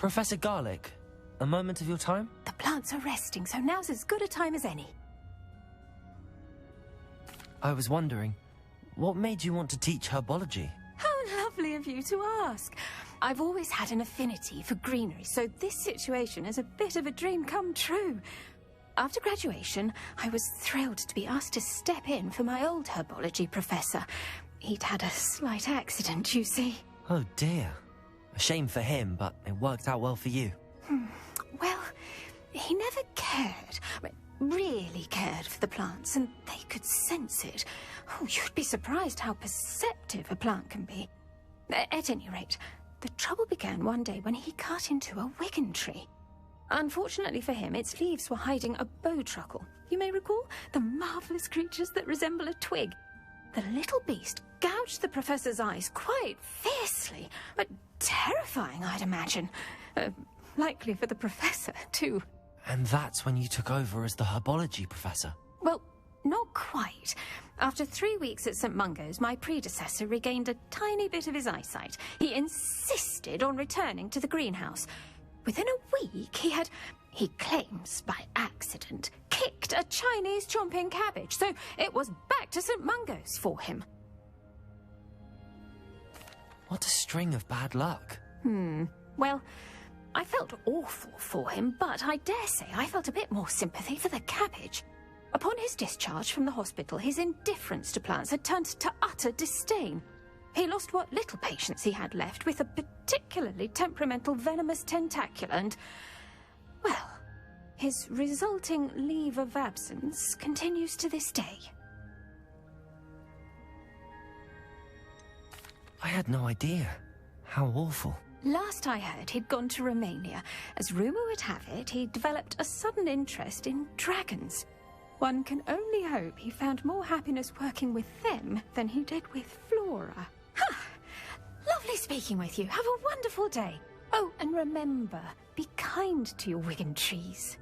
Professor Garlick, a moment of your time? The plants are resting, so now's as good a time as any. I was wondering, what made you want to teach herbology? How lovely of you to ask. I've always had an affinity for greenery, so this situation is a bit of a dream come true. After graduation, I was thrilled to be asked to step in for my old herbology professor. He'd had a slight accident, you see. Oh dear. A shame for him, but it worked out well for you. Well, he never cared, really cared for the plants, and they could sense it. Oh, you'd be surprised how perceptive a plant can be. At any rate, the trouble began one day when he cut into a wigan tree. Unfortunately for him, its leaves were hiding a bowtruckle. You may recall the marvellous creatures that resemble a twig. The little beast gouged the professor's eyes quite fiercely, but terrifying, I'd imagine. Likely for the professor, too. And that's when you took over as the herbology professor? Well, not quite. After 3 weeks at St. Mungo's, my predecessor regained a tiny bit of his eyesight. He insisted on returning to the greenhouse. Within a week, he claims by accident, kicked a Chinese chomping cabbage, so it was back to St. Mungo's for him. What a string of bad luck. Well, I felt awful for him, but I dare say I felt a bit more sympathy for the cabbage. Upon his discharge from the hospital, his indifference to plants had turned to utter disdain. He lost what little patience he had left with a particularly temperamental venomous tentacula and, well, his resulting leave of absence continues to this day. I had no idea. How awful. Last I heard, he'd gone to Romania. As rumour would have it, he developed a sudden interest in dragons. One can only hope he found more happiness working with them than he did with Flora. Lovely speaking with you. Have a wonderful day. Oh, and remember, be kind to your wigan trees.